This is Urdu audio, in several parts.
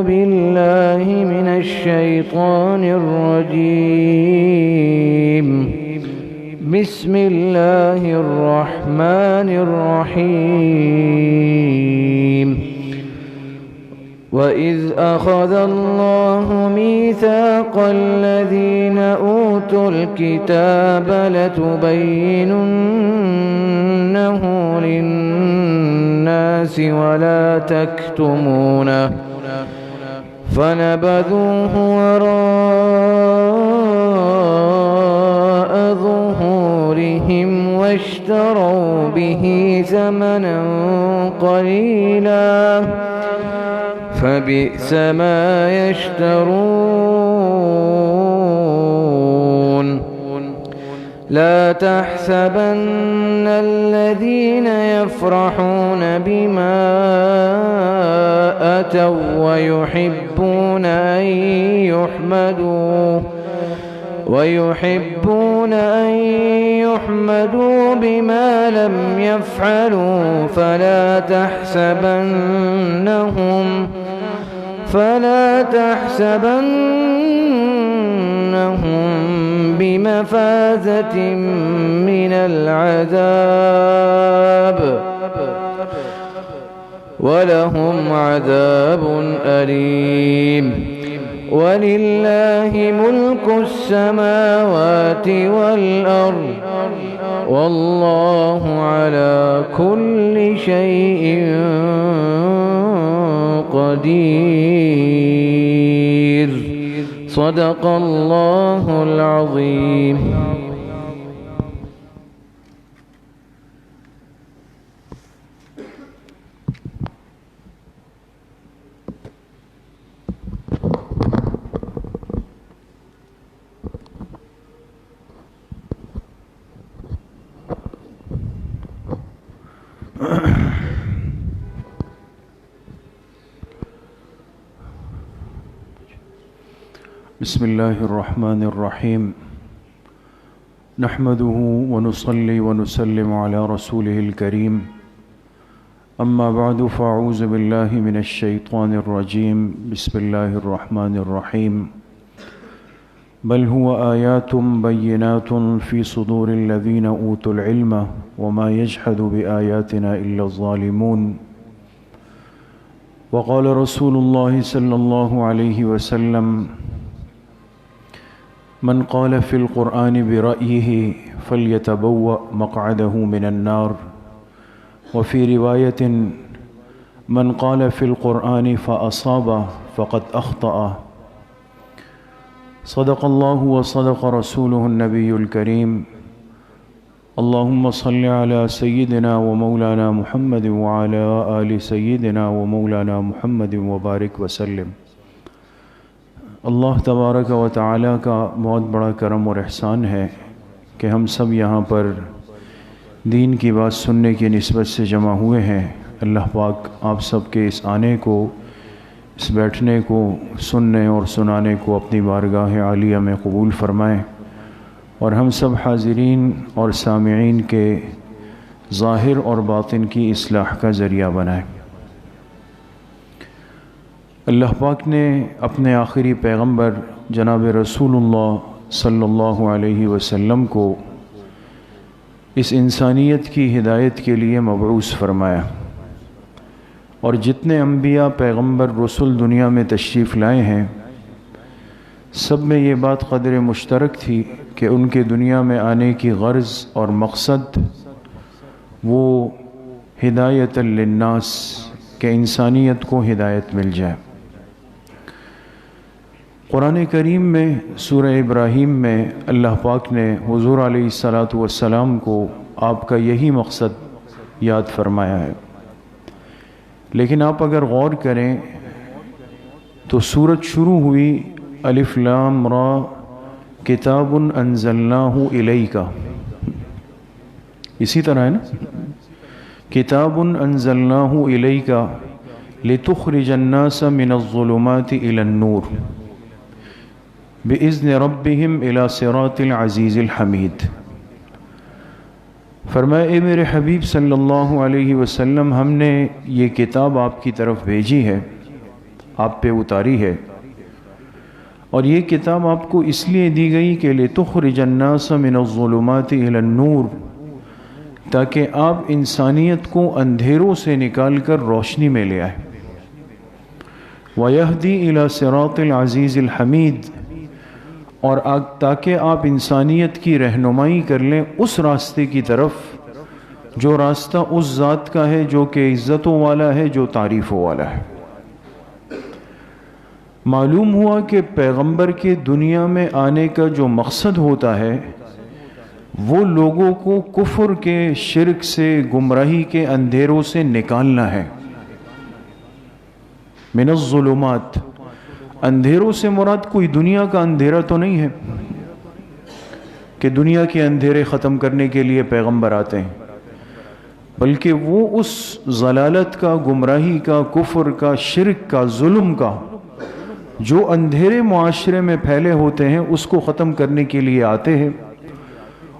بالله من الشيطان الرجيم. بسم الله الرحمن الرحيم. وإذ أخذ الله ميثاق الذين أوتوا الكتاب لتبيننه للناس ولا تكتمونه فنبذوه وراء ظهورهم واشتروا به ثمنا قليلا فبئس ما يشترون. لا تحسبن الذين يفرحون بما أتوا ويحبون أن يحمدوا بما لم يفعلوا فلا تحسبنهم بمفازة من العذاب ولهم عذاب أليم. ولله ملك السماوات والأرض والله على كل شيء قدير. صدق الله العظيم. بسم الله الرحمن الرحيم. نحمده ونصلي ونسلم على رسوله الكريم. أما بعد فأعوذ بالله من الشيطان الرجيم. بسم الله الرحمن الرحيم. بل هو آيات بينات في صدور الذين أوتوا العلم وما يجحد بآياتنا إلا الظالمون. وقال رسول الله صلى الله عليه وسلم: من قال في القرآن برأيه فليتبوأ مقعده من النار. وفي رواية: من قال في القرآن فأصاب فقد أخطأ. صدق الله وصدق رسوله النبي الكريم. اللهم صل على سيدنا ومولانا محمد وعلى آل سيدنا ومولانا محمد وبارك وسلم. اللہ تبارک و تعالیٰ کا بہت بڑا کرم اور احسان ہے کہ ہم سب یہاں پر دین کی بات سننے کی نسبت سے جمع ہوئے ہیں. اللہ پاک آپ سب کے اس آنے کو، اس بیٹھنے کو، سننے اور سنانے کو اپنی بارگاہ عالیہ میں قبول فرمائیں اور ہم سب حاضرین اور سامعین کے ظاہر اور باطن کی اصلاح کا ذریعہ بنائیں. اللہ پاک نے اپنے آخری پیغمبر جناب رسول اللہ صلی اللہ علیہ وسلم کو اس انسانیت کی ہدایت کے لیے مبعوث فرمایا، اور جتنے انبیاء پیغمبر رسول دنیا میں تشریف لائے ہیں سب میں یہ بات قدر مشترک تھی کہ ان کے دنیا میں آنے کی غرض اور مقصد وہ ہدایت للناس، کہ انسانیت کو ہدایت مل جائے. قرآن کریم میں سورہ ابراہیم میں اللہ پاک نے حضور علیہ السلام کو آپ کا یہی مقصد یاد فرمایا ہے. لیکن آپ اگر غور کریں تو سورت شروع ہوئی الف لام را کتاب انزلناہ الیک، اسی طرح ہے نا، کتاب انزلناہ الیک لتخرج الناس من الظلمات الى النور بِإِذْنِ رَبِّهِمْ إِلَى صِرَاطِ الْعَزِيزِ الْحَمِيدِ. فرمایا اے میرے حبیب صلی اللہ علیہ وسلم، ہم نے یہ کتاب آپ کی طرف بھیجی ہے آپ پہ اتاری ہے، اور یہ کتاب آپ کو اس لیے دی گئی کہ لِتُخْرِجَ النَّاسَ مِنَ الظُّلُمَاتِ إِلَى النُّورِ، تاکہ آپ انسانیت کو اندھیروں سے نکال کر روشنی میں لے آئیں، وَيَهْدِي إِلَى صِرَاطِ الْعَزِيزِ الْحَمِيدِ، اور تاکہ آپ انسانیت کی رہنمائی کر لیں اس راستے کی طرف جو راستہ اس ذات کا ہے جو کہ عزتوں والا ہے، جو تعریفوں والا ہے۔ معلوم ہوا کہ پیغمبر کے دنیا میں آنے کا جو مقصد ہوتا ہے وہ لوگوں کو کفر کے، شرک سے، گمراہی کے اندھیروں سے نکالنا ہے۔ من الظلمات، اندھیروں سے مراد کوئی دنیا کا اندھیرا تو نہیں ہے کہ دنیا کے اندھیرے ختم کرنے کے لیے پیغمبر آتے ہیں، بلکہ وہ اس ضلالت کا، گمراہی کا، کفر کا، شرک کا، ظلم کا جو اندھیرے معاشرے میں پھیلے ہوتے ہیں اس کو ختم کرنے کے لیے آتے ہیں،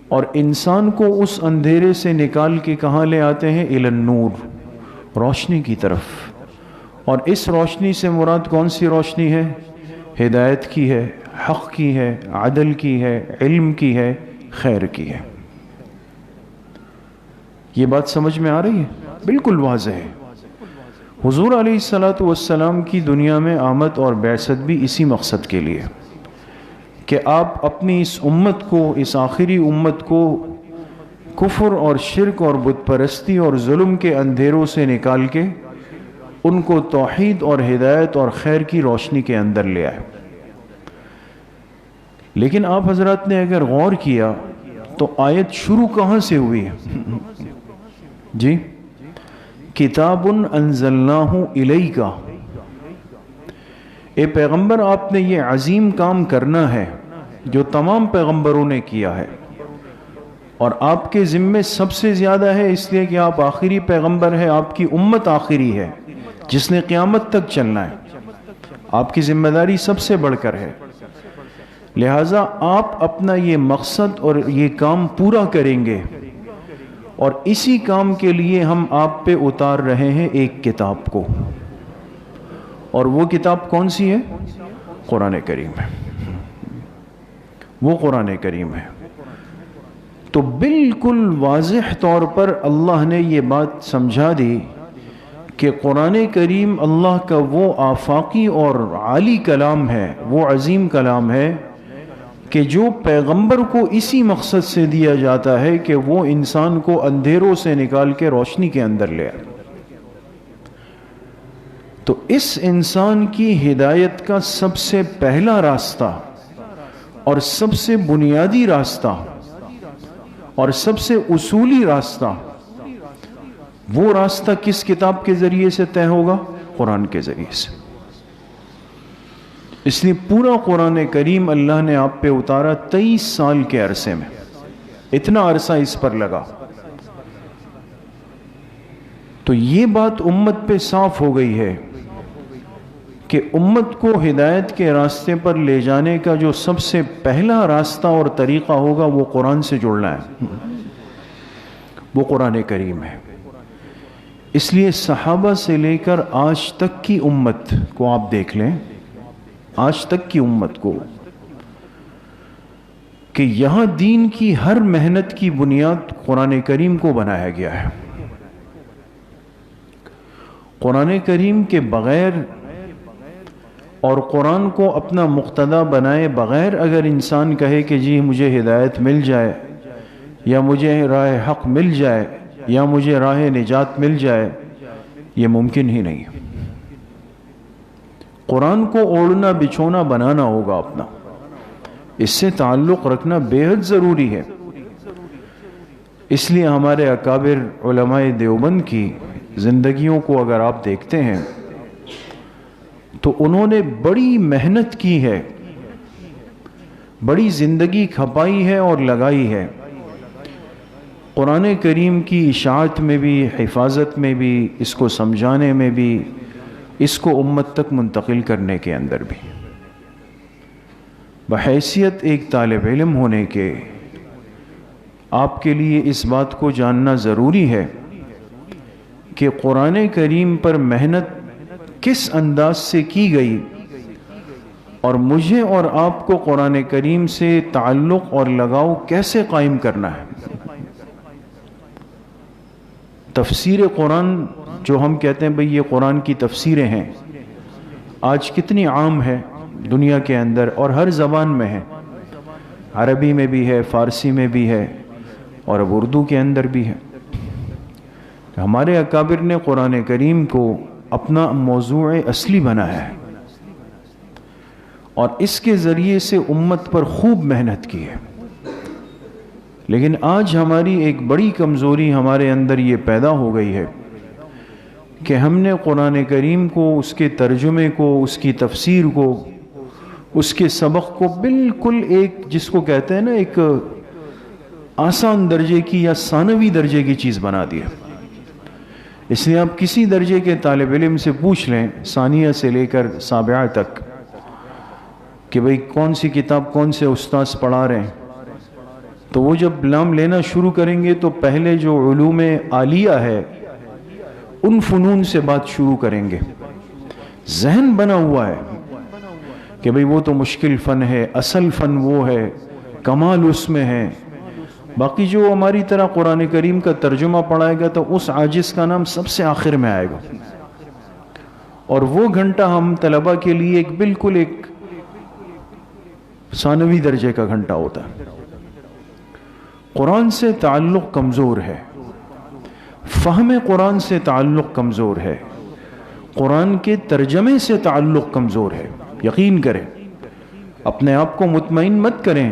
اور انسان کو اس اندھیرے سے نکال کے کہاں لے آتے ہیں؟ الی النور، روشنی کی طرف۔ اور اس روشنی سے مراد کون سی روشنی ہے؟ ہدایت کی ہے، حق کی ہے، عدل کی ہے، علم کی ہے، خیر کی ہے۔ یہ بات سمجھ میں آ رہی ہے؟ بالکل واضح ہے۔ حضور علیہ السلام کی دنیا میں آمد اور بعثت بھی اسی مقصد کے لیے کہ آپ اپنی اس امت کو، اس آخری امت کو کفر اور شرک اور بت پرستی اور ظلم کے اندھیروں سے نکال کے ان کو توحید اور ہدایت اور خیر کی روشنی کے اندر لے آئے۔ لیکن آپ حضرات نے اگر غور کیا تو آیت شروع کہاں سے ہوئی ہے؟ جی، کتاب انزلناہ الیک، اے پیغمبر آپ نے یہ عظیم کام کرنا ہے جو تمام پیغمبروں نے کیا ہے، اور آپ کے ذمے سب سے زیادہ ہے، اس لیے کہ آپ آخری پیغمبر ہیں، آپ کی امت آخری ہے جس نے قیامت تک چلنا ہے، آپ کی ذمہ داری سب سے بڑھ کر ہے، لہٰذا آپ اپنا یہ مقصد اور یہ کام پورا کریں گے، اور اسی کام کے لیے ہم آپ پہ اتار رہے ہیں ایک کتاب کو، اور وہ کتاب کون سی ہے؟ قرآن کریم ہے، وہ قرآن کریم ہے۔ تو بالکل واضح طور پر اللہ نے یہ بات سمجھا دی کہ قرآن کریم اللہ کا وہ آفاقی اور عالی کلام ہے، وہ عظیم کلام ہے کہ جو پیغمبر کو اسی مقصد سے دیا جاتا ہے کہ وہ انسان کو اندھیروں سے نکال کے روشنی کے اندر لے آئے۔ تو اس انسان کی ہدایت کا سب سے پہلا راستہ اور سب سے بنیادی راستہ اور سب سے اصولی راستہ، وہ راستہ کس کتاب کے ذریعے سے طے ہوگا؟ قرآن کے ذریعے سے۔ اس لیے پورا قرآن کریم اللہ نے آپ پہ اتارا 23 سال کے عرصے میں، اتنا عرصہ اس پر لگا۔ تو یہ بات امت پہ صاف ہو گئی ہے کہ امت کو ہدایت کے راستے پر لے جانے کا جو سب سے پہلا راستہ اور طریقہ ہوگا وہ قرآن سے جڑنا ہے، وہ قرآن کریم ہے۔ اس لیے صحابہ سے لے کر آج تک کی امت کو آپ دیکھ لیں، آج تک کی امت کو، کہ یہاں دین کی ہر محنت کی بنیاد قرآن کریم کو بنایا گیا ہے۔ قرآن کریم کے بغیر اور قرآن کو اپنا مقتدی بنائے بغیر اگر انسان کہے کہ جی مجھے ہدایت مل جائے، یا مجھے راہ حق مل جائے، یا مجھے راہ نجات مل جائے، یہ ممکن ہی نہیں۔ قرآن کو اوڑھنا بچھونا بنانا ہوگا اپنا، اس سے تعلق رکھنا بے حد ضروری ہے۔ اس لیے ہمارے اکابر علماء دیوبند کی زندگیوں کو اگر آپ دیکھتے ہیں تو انہوں نے بڑی محنت کی ہے، بڑی زندگی کھپائی ہے اور لگائی ہے، قرآن کریم کی اشاعت میں بھی، حفاظت میں بھی، اس کو سمجھانے میں بھی، اس کو امت تک منتقل کرنے کے اندر بھی۔ بحیثیت ایک طالب علم ہونے کے آپ کے لیے اس بات کو جاننا ضروری ہے کہ قرآن کریم پر محنت کس انداز سے کی گئی اور مجھے اور آپ کو قرآن کریم سے تعلق اور لگاؤ کیسے قائم کرنا ہے۔ تفسیر قرآن جو ہم کہتے ہیں بھئی یہ قرآن کی تفسیریں ہیں، آج کتنی عام ہے دنیا کے اندر اور ہر زبان میں ہے، عربی میں بھی ہے، فارسی میں بھی ہے اور اب اردو کے اندر بھی ہے۔ ہمارے اکابر نے قرآن کریم کو اپنا موضوع اصلی بنایا ہے اور اس کے ذریعے سے امت پر خوب محنت کی ہے، لیکن آج ہماری ایک بڑی کمزوری ہمارے اندر یہ پیدا ہو گئی ہے کہ ہم نے قرآن کریم کو، اس کے ترجمے کو، اس کی تفسیر کو، اس کے سبق کو بالکل ایک جس کو کہتے ہیں نا ایک آسان درجے کی یا ثانوی درجے کی چیز بنا دی ہے۔ اس لیے آپ کسی درجے کے طالب علم سے پوچھ لیں، ثانیہ سے لے کر سابعہ تک، کہ بھئی کون سی کتاب کون سے استاذ پڑھا رہے ہیں، تو وہ جب نام لینا شروع کریں گے تو پہلے جو علوم عالیہ ہے ان فنون سے بات شروع کریں گے۔ ذہن بنا ہوا ہے کہ بھئی وہ تو مشکل فن ہے، اصل فن وہ ہے، کمال اس میں ہے۔ باقی جو ہماری طرح قرآن کریم کا ترجمہ پڑھائے گا تو اس عاجز کا نام سب سے آخر میں آئے گا، اور وہ گھنٹہ ہم طلبہ کے لیے ایک بالکل ایک ثانوی درجے کا گھنٹہ ہوتا ہے۔ قرآن سے تعلق کمزور ہے، فہم قرآن سے تعلق کمزور ہے، قرآن کے ترجمے سے تعلق کمزور ہے۔ یقین کریں، اپنے آپ کو مطمئن مت کریں،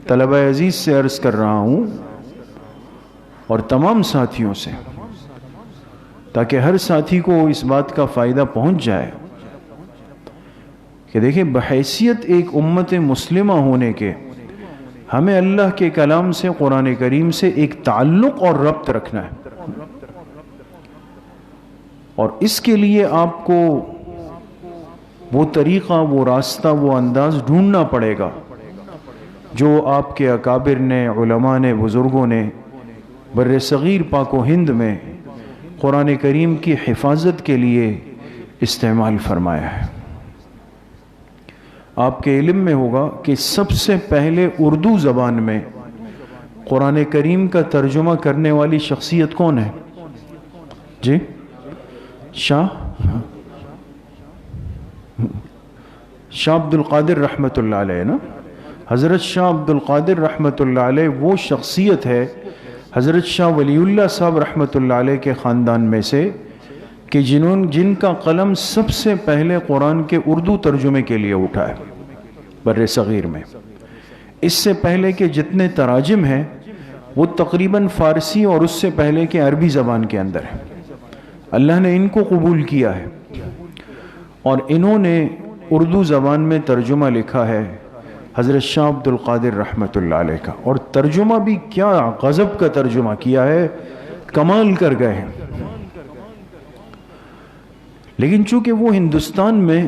طلبہ عزیز سے عرض کر رہا ہوں اور تمام ساتھیوں سے، تاکہ ہر ساتھی کو اس بات کا فائدہ پہنچ جائے کہ دیکھیں بحیثیت ایک امت مسلمہ ہونے کے ہمیں اللہ کے کلام سے، قرآن کریم سے ایک تعلق اور ربط رکھنا ہے، اور اس کے لیے آپ کو وہ طریقہ، وہ راستہ، وہ انداز ڈھونڈنا پڑے گا جو آپ کے اکابر نے، علماء نے، بزرگوں نے بر صغیر پاک و ہند میں قرآن کریم کی حفاظت کے لیے استعمال فرمایا ہے۔ آپ کے علم میں ہوگا کہ سب سے پہلے اردو زبان میں قرآن کریم کا ترجمہ کرنے والی شخصیت کون ہے؟ جی شاہ عبد القادر رحمۃ اللہ علیہ نا، حضرت شاہ عبد القادر رحمۃ اللہ علیہ وہ شخصیت ہے حضرت شاہ ولی اللہ صاحب رحمۃ اللہ علیہ کے خاندان میں سے کہ جن کا قلم سب سے پہلے قرآن کے اردو ترجمے کے لیے اٹھا ہے بر صغیر میں۔ اس سے پہلے کے جتنے تراجم ہیں وہ تقریباً فارسی اور اس سے پہلے کے عربی زبان کے اندر ہیں۔ اللہ نے ان کو قبول کیا ہے اور انہوں نے اردو زبان میں ترجمہ لکھا ہے حضرت شاہ عبد القادر رحمۃ اللہ علیہ کا، اور ترجمہ بھی کیا غضب کا ترجمہ کیا ہے، کمال کر گئے ہیں۔ لیکن چونکہ وہ ہندوستان میں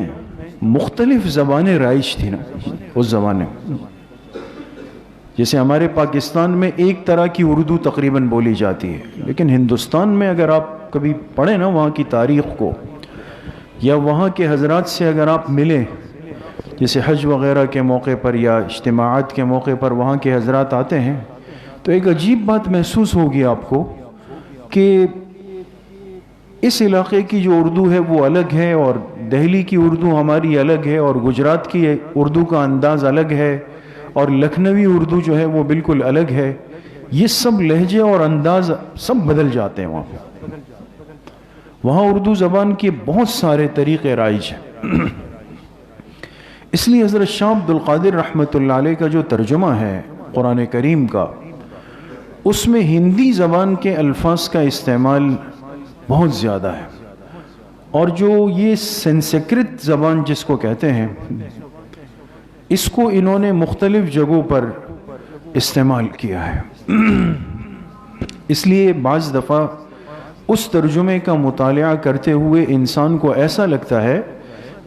مختلف زبانیں رائج تھی نا اس زمانے، جیسے ہمارے پاکستان میں ایک طرح کی اردو تقریباً بولی جاتی ہے، لیکن ہندوستان میں اگر آپ کبھی پڑھیں نا وہاں کی تاریخ کو، یا وہاں کے حضرات سے اگر آپ ملیں، جیسے حج وغیرہ کے موقع پر یا اجتماعات کے موقع پر وہاں کے حضرات آتے ہیں، تو ایک عجیب بات محسوس ہوگی آپ کو کہ اس علاقے کی جو اردو ہے وہ الگ ہے، اور دہلی کی اردو ہماری الگ ہے، اور گجرات کی اردو کا انداز الگ ہے، اور لکھنوی اردو جو ہے وہ بالکل الگ ہے۔ یہ سب لہجے اور انداز سب بدل جاتے ہیں وہاں اردو زبان کے بہت سارے طریقے رائج ہیں۔ اس لیے حضرت شاہ عبد القادر رحمۃ اللہ علیہ کا جو ترجمہ ہے قرآن کریم کا، اس میں ہندی زبان کے الفاظ کا استعمال بہت زیادہ ہے، اور جو یہ سنسکرت زبان جس کو کہتے ہیں، اس کو انہوں نے مختلف جگہوں پر استعمال کیا ہے۔ اس لیے بعض دفعہ اس ترجمے کا مطالعہ کرتے ہوئے انسان کو ایسا لگتا ہے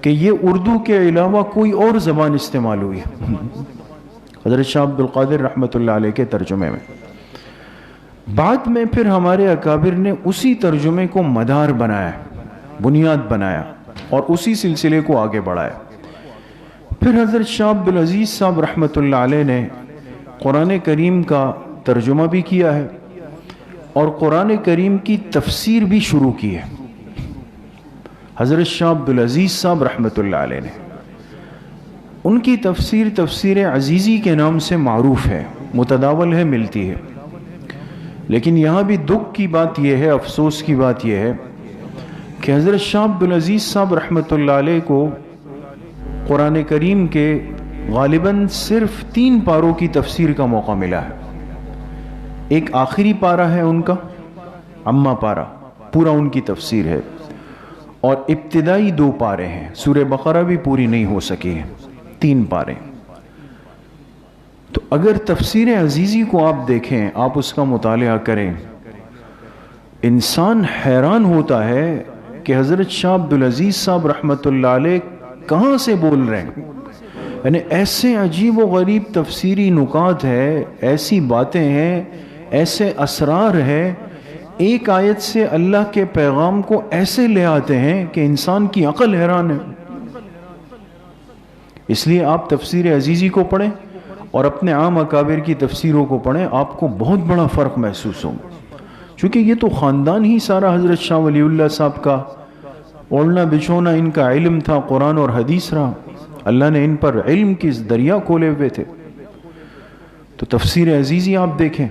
کہ یہ اردو کے علاوہ کوئی اور زبان استعمال ہوئی ہے حضرت شاہ عبد القادر رحمۃ اللہ علیہ کے ترجمے میں۔ بعد میں پھر ہمارے اکابر نے اسی ترجمے کو مدار بنایا، بنیاد بنایا، اور اسی سلسلے کو آگے بڑھایا۔ پھر حضرت شاہ عبدالعزیز صاحب رحمۃ اللہ علیہ نے قرآن کریم کا ترجمہ بھی کیا ہے اور قرآن کریم کی تفسیر بھی شروع کی ہے۔ حضرت شاہ عبدالعزیز صاحب رحمۃ اللہ علیہ نے، ان کی تفسیر تفسیر عزیزی کے نام سے معروف ہے، متداول ہے، ملتی ہے۔ لیکن یہاں بھی دکھ کی بات یہ ہے، افسوس کی بات یہ ہے کہ حضرت شاہ عبدالعزیز صاحب رحمۃ اللہ علیہ کو قرآن کریم کے غالباً صرف 3 پاروں کی تفسیر کا موقع ملا ہے۔ ایک آخری پارہ ہے ان کا، عامہ پارہ، پورا ان کی تفسیر ہے، اور ابتدائی 2 پارے ہیں، سورہ بقرہ بھی پوری نہیں ہو سکی ہے، 3 پارے۔ تو اگر تفسیر عزیزی کو آپ دیکھیں، آپ اس کا مطالعہ کریں، انسان حیران ہوتا ہے کہ حضرت شاہ عبدالعزیز صاحب رحمۃ اللہ علیہ کہاں سے بول رہے ہیں۔ یعنی ایسے عجیب و غریب تفسیری نکات ہے، ایسی باتیں ہیں، ایسے اسرار ہے، ایک آیت سے اللہ کے پیغام کو ایسے لے آتے ہیں کہ انسان کی عقل حیران ہے۔ اس لیے آپ تفسیر عزیزی کو پڑھیں اور اپنے عام اکابر کی تفسیروں کو پڑھیں، آپ کو بہت بڑا فرق محسوس ہوگا، چونکہ یہ تو خاندان ہی سارا حضرت شاہ ولی اللہ صاحب کا اوڑھنا بچھونا، ان کا علم تھا، قرآن اور حدیث رہا، اللہ نے ان پر علم کی دریا کھولے ہوئے تھے۔ تو تفسیر عزیزی آپ دیکھیں،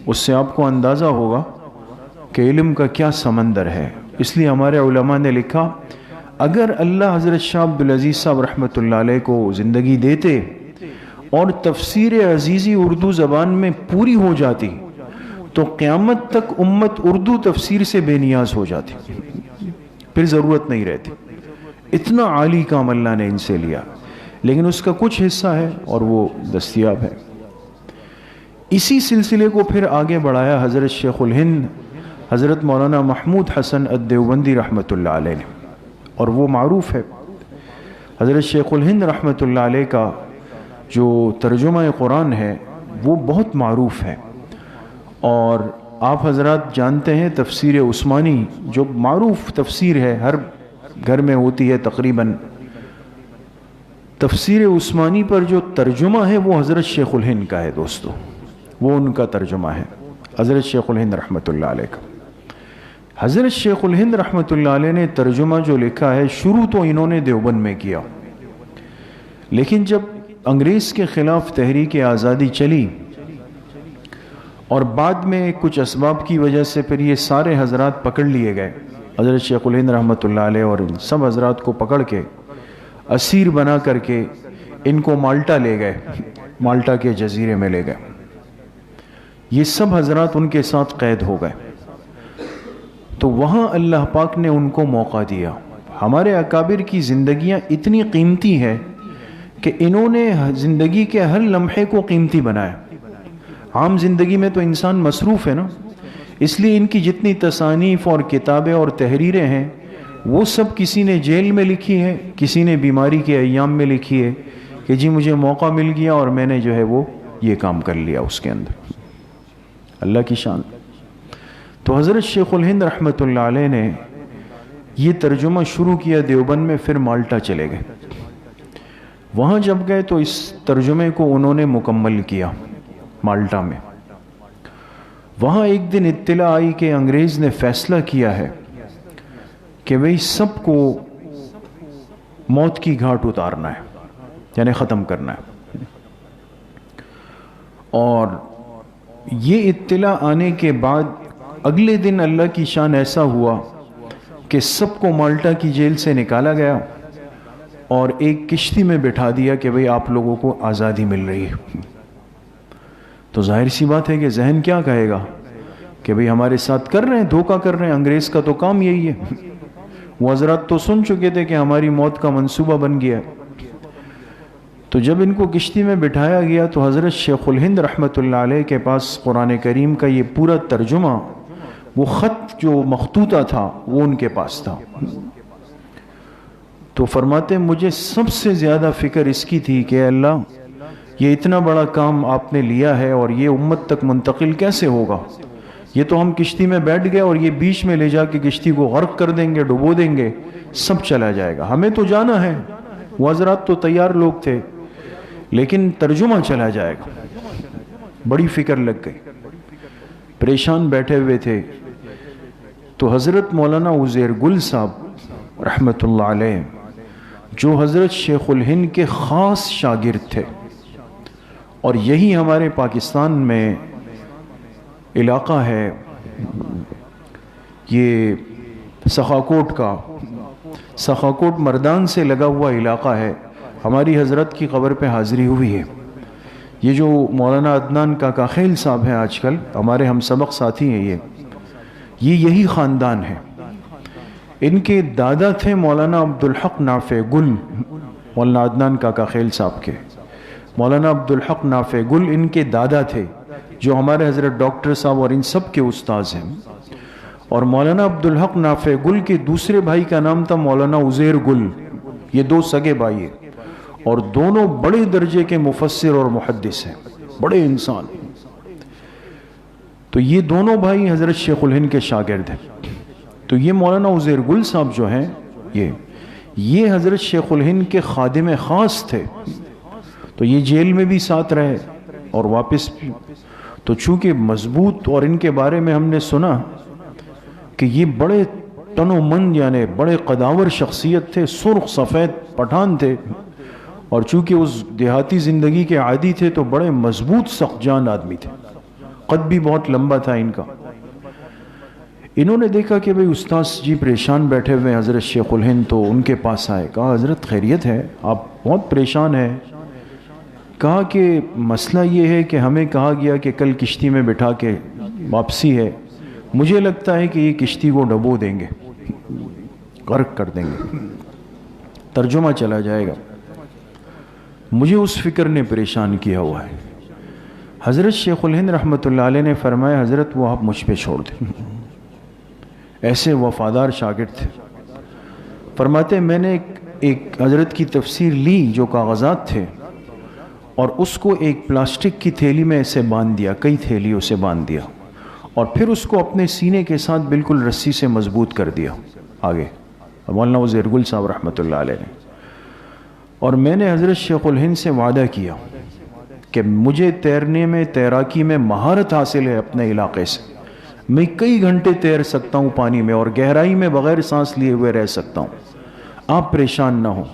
اس سے آپ کو اندازہ ہوگا کہ علم کا کیا سمندر ہے۔ اس لیے ہمارے علماء نے لکھا، اگر اللہ حضرت شاہ عبدالعزیز صاحب رحمۃ اللہ علیہ کو زندگی دیتے اور تفسیر عزیزی اردو زبان میں پوری ہو جاتی تو قیامت تک امت اردو تفسیر سے بے نیاز ہو جاتی، پھر ضرورت نہیں رہتی۔ اتنا عالی کام اللہ نے ان سے لیا، لیکن اس کا کچھ حصہ ہے اور وہ دستیاب ہے۔ اسی سلسلے کو پھر آگے بڑھایا حضرت شیخ الہند حضرت مولانا محمود حسن الدیوبندی رحمۃ اللہ علیہ نے، اور وہ معروف ہے۔ حضرت شیخ الہند رحمۃ اللہ علیہ کا جو ترجمہ قرآن ہے وہ بہت معروف ہے، اور آپ حضرات جانتے ہیں تفسیر عثمانی جو معروف تفسیر ہے، ہر گھر میں ہوتی ہے تقریباً، تفسیر عثمانی پر جو ترجمہ ہے وہ حضرت شیخ الہند کا ہے دوستو، وہ ان کا ترجمہ ہے، حضرت شیخ الہند رحمۃ اللہ علیہ کا۔ حضرت شیخ الہند رحمۃ اللہ علیہ نے ترجمہ جو لکھا ہے، شروع تو انہوں نے دیوبند میں کیا، لیکن جب انگریز کے خلاف تحریک آزادی چلی اور بعد میں کچھ اسباب کی وجہ سے پھر یہ سارے حضرات پکڑ لیے گئے، حضرت شیخ الہند رحمۃ اللہ علیہ اور ان سب حضرات کو پکڑ کے اسیر بنا کر کے ان کو مالٹا لے گئے، مالٹا کے جزیرے میں لے گئے، یہ سب حضرات ان کے ساتھ قید ہو گئے۔ تو وہاں اللہ پاک نے ان کو موقع دیا۔ ہمارے اکابر کی زندگیاں اتنی قیمتی ہے کہ انہوں نے زندگی کے ہر لمحے کو قیمتی بنایا۔ عام زندگی میں تو انسان مصروف ہے نا، اس لیے ان کی جتنی تصانیف اور کتابیں اور تحریریں ہیں وہ سب کسی نے جیل میں لکھی ہے، کسی نے بیماری کے ایام میں لکھی ہے کہ جی مجھے موقع مل گیا اور میں نے جو ہے وہ یہ کام کر لیا اس کے اندر، اللہ کی شان۔ تو حضرت شیخ الہند رحمۃ اللہ علیہ نے یہ ترجمہ شروع کیا دیوبند میں، پھر مالٹا چلے گئے۔ وہاں جب گئے تو اس ترجمے کو انہوں نے مکمل کیا مالٹا میں۔ وہاں ایک دن اطلاع آئی کہ انگریز نے فیصلہ کیا ہے کہ بھئی سب کو موت کی گھاٹ اتارنا ہے، یعنی ختم کرنا ہے۔ اور یہ اطلاع آنے کے بعد اگلے دن اللہ کی شان ایسا ہوا کہ سب کو مالٹا کی جیل سے نکالا گیا اور ایک کشتی میں بٹھا دیا کہ بھئی آپ لوگوں کو آزادی مل رہی ہے۔ تو ظاہر سی بات ہے کہ ذہن کیا کہے گا کہ بھئی ہمارے ساتھ کر رہے ہیں، دھوکہ کر رہے ہیں، انگریز کا تو کام یہی ہے۔ وہ حضرات تو سن چکے تھے کہ ہماری موت کا منصوبہ بن گیا۔ تو جب ان کو کشتی میں بٹھایا گیا تو حضرت شیخ الہند رحمۃ اللہ علیہ کے پاس قرآن کریم کا یہ پورا ترجمہ، وہ خط جو مخطوطہ تھا وہ ان کے پاس تھا۔ تو فرماتے مجھے سب سے زیادہ فکر اس کی تھی کہ اللہ یہ اتنا بڑا کام آپ نے لیا ہے اور یہ امت تک منتقل کیسے ہوگا؟ یہ تو ہم کشتی میں بیٹھ گئے اور یہ بیچ میں لے جا کے کشتی کو غرق کر دیں گے، ڈبو دیں گے، سب چلا جائے گا، ہمیں تو جانا ہے۔ وہ حضرات تو تیار لوگ تھے، لیکن ترجمہ چلا جائے گا۔ بڑی فکر لگ گئی، پریشان بیٹھے ہوئے تھے۔ تو حضرت مولانا عزیر گل صاحب رحمۃ اللہ علیہ، جو حضرت شیخ الہند کے خاص شاگرد تھے، اور یہی ہمارے پاکستان میں علاقہ ہے، یہ سخاکوٹ کا، سخاکوٹ مردان سے لگا ہوا علاقہ ہے۔ ہماری حضرت کی قبر پہ حاضری ہوئی ہے۔ یہ جو مولانا عدنان کاکا خیل صاحب ہیں آج کل ہمارے ہم سبق ساتھی ہیں، یہ یہی خاندان ہے۔ ان کے دادا تھے مولانا عبدالحق نافع گل، مولانا عدنان کاکا خیل صاحب کے مولانا عبدالحق نافع گل ان کے دادا تھے، جو ہمارے حضرت ڈاکٹر صاحب اور ان سب کے استاذ ہیں۔ اور مولانا عبدالحق نافع گل کے دوسرے بھائی کا نام تھا مولانا عزیر گل۔ یہ دو سگے بھائی ہیں اور دونوں بڑے درجے کے مفسر اور محدث ہیں، بڑے انسان۔ تو یہ دونوں بھائی حضرت شیخ الہند کے شاگرد ہیں۔ تو یہ مولانا عزیر گل صاحب جو ہیں، یہ حضرت شیخ الہند کے خادم خاص تھے۔ تو یہ جیل میں بھی ساتھ رہے اور واپس بھی۔ تو چونکہ مضبوط، اور ان کے بارے میں ہم نے سنا کہ یہ بڑے تن و من، یعنی بڑے قداور شخصیت تھے، سرخ سفید پٹھان تھے، اور چونکہ اس دیہاتی زندگی کے عادی تھے تو بڑے مضبوط سخت جان آدمی تھے، قد بھی بہت لمبا تھا ان کا۔ انہوں نے دیکھا کہ بھئی استاذ جی پریشان بیٹھے ہوئے حضرت شیخ الہند، تو ان کے پاس آئے، کہا حضرت خیریت ہے؟ آپ بہت پریشان ہیں۔ کہا کہ مسئلہ یہ ہے کہ ہمیں کہا گیا کہ کل کشتی میں بٹھا کے واپسی ہے، مجھے لگتا ہے کہ یہ کشتی کو ڈبو دیں گے، غرق کر دیں گے، ترجمہ چلا جائے گا۔ مجھے اس فکر نے پریشان کیا ہوا ہے۔ حضرت شیخ الہند رحمۃ اللہ علیہ نے فرمایا حضرت وہ آپ مجھ پہ چھوڑ دیں۔ ایسے وفادار شاگرد تھے۔ فرماتے میں نے ایک حضرت کی تفسیر لی، جو کاغذات تھے، اور اس کو ایک پلاسٹک کی تھیلی میں ایسے باندھ دیا، کئی تھیلیوں سے باندھ دیا، اور پھر اس کو اپنے سینے کے ساتھ بالکل رسی سے مضبوط کر دیا آگے، مولانا عزیر گل صاحب رحمۃ اللہ علیہ نے۔ اور میں نے حضرت شیخ الہند سے وعدہ کیا کہ مجھے تیرنے میں، تیراکی میں مہارت حاصل ہے اپنے علاقے سے، میں کئی گھنٹے تیر سکتا ہوں پانی میں، اور گہرائی میں بغیر سانس لیے ہوئے رہ سکتا ہوں، آپ پریشان نہ ہوں۔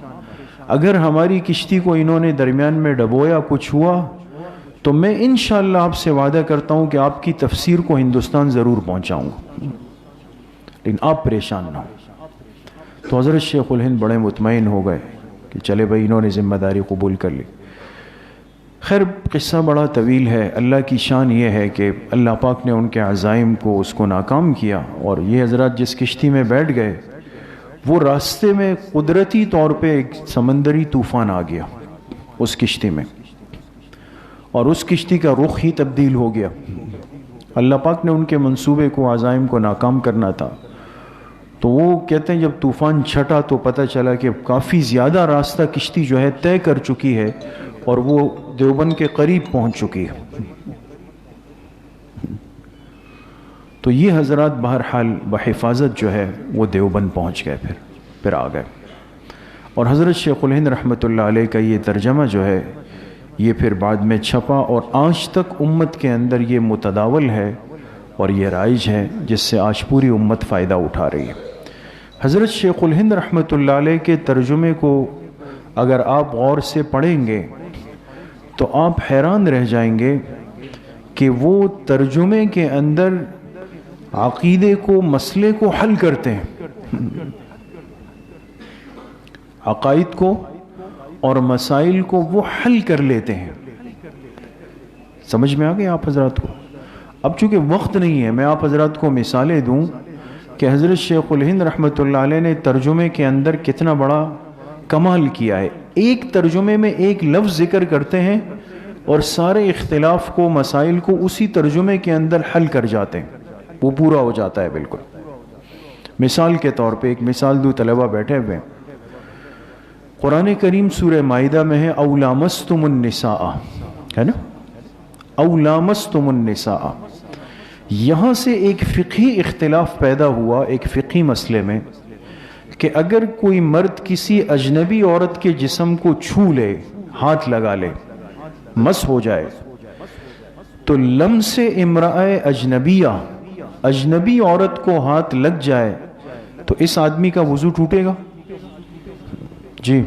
اگر ہماری کشتی کو انہوں نے درمیان میں ڈبویا، کچھ ہوا، تو میں انشاءاللہ آپ سے وعدہ کرتا ہوں کہ آپ کی تفسیر کو ہندوستان ضرور پہنچاؤں گا، لیکن آپ پریشان نہ ہوں۔ تو حضرت شیخ الہند بڑے مطمئن ہو گئے کہ چلے بھائی انہوں نے ذمہ داری قبول کر لی۔ خیر قصہ بڑا طویل ہے۔ اللہ کی شان یہ ہے کہ اللہ پاک نے ان کے عزائم کو، اس کو ناکام کیا، اور یہ حضرات جس کشتی میں بیٹھ گئے، وہ راستے میں قدرتی طور پہ ایک سمندری طوفان آ گیا اس کشتی میں، اور اس کشتی کا رخ ہی تبدیل ہو گیا۔ اللہ پاک نے ان کے منصوبے کو، عزائم کو ناکام کرنا تھا۔ تو وہ کہتے ہیں جب طوفان چھٹا تو پتہ چلا کہ کافی زیادہ راستہ کشتی جو ہے طے کر چکی ہے، اور وہ دیوبند کے قریب پہنچ چکی ہے۔ تو یہ حضرات بہرحال بحفاظت جو ہے وہ دیوبند پہنچ گئے، پھر آ گئے۔ اور حضرت شیخ الہند رحمۃ اللہ علیہ کا یہ ترجمہ جو ہے یہ پھر بعد میں چھپا، اور آج تک امت کے اندر یہ متداول ہے اور یہ رائج ہے، جس سے آج پوری امت فائدہ اٹھا رہی ہے۔ حضرت شیخ الہند رحمۃ اللہ علیہ کے ترجمے کو اگر آپ غور سے پڑھیں گے تو آپ حیران رہ جائیں گے کہ وہ ترجمے کے اندر عقیدے کو، مسئلے کو حل کرتے ہیں، عقائد کو اور مسائل کو وہ حل کر لیتے ہیں۔ سمجھ میں آ گئے آپ حضرات کو؟ اب چونکہ وقت نہیں ہے، میں آپ حضرات کو مثالیں دوں کہ حضرت شیخ الہند رحمۃ اللہ علیہ نے ترجمے کے اندر کتنا بڑا کمال کیا ہے۔ ایک ترجمے میں ایک لفظ ذکر کرتے ہیں اور سارے اختلاف کو، مسائل کو اسی ترجمے کے اندر حل کر جاتے ہیں، وہ پورا ہو جاتا ہے بالکل۔ مثال کے طور پہ ایک مثال دو، طلبہ بیٹھے ہوئے ہیں، قرآن کریم سورہ مائدہ میں ہے او لامستم النساء، ہے نا، او لامستم النساء، یہاں سے ایک فقہی اختلاف پیدا ہوا ایک فقہی مسئلے میں کہ اگر کوئی مرد کسی اجنبی عورت کے جسم کو چھو لے، ہاتھ لگا لے، مس ہو جائے، تو لمس امرأہ اجنبیہ، اجنبی عورت کو ہاتھ لگ جائے تو اس آدمی کا وضو ٹوٹے گا؟ جی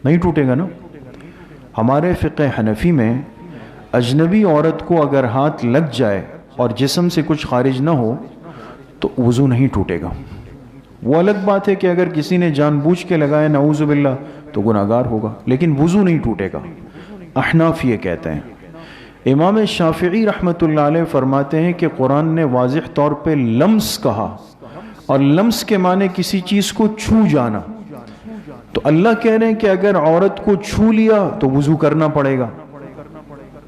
نہیں ٹوٹے گا نا۔ ہمارے فقہ حنفی میں اجنبی عورت کو اگر ہاتھ لگ جائے اور جسم سے کچھ خارج نہ ہو تو وضو نہیں ٹوٹے گا۔ وہ الگ بات ہے کہ اگر کسی نے جان بوجھ کے لگایا نعوذ باللہ تو گناہ گار ہوگا، لیکن وضو نہیں ٹوٹے گا۔ احناف یہ کہتے ہیں۔ امام شافعی رحمۃ اللہ علیہ فرماتے ہیں کہ قرآن نے واضح طور پہ لمس کہا، اور لمس کے معنی کسی چیز کو چھو جانا، تو اللہ کہہ رہے ہیں کہ اگر عورت کو چھو لیا تو وضو کرنا پڑے گا۔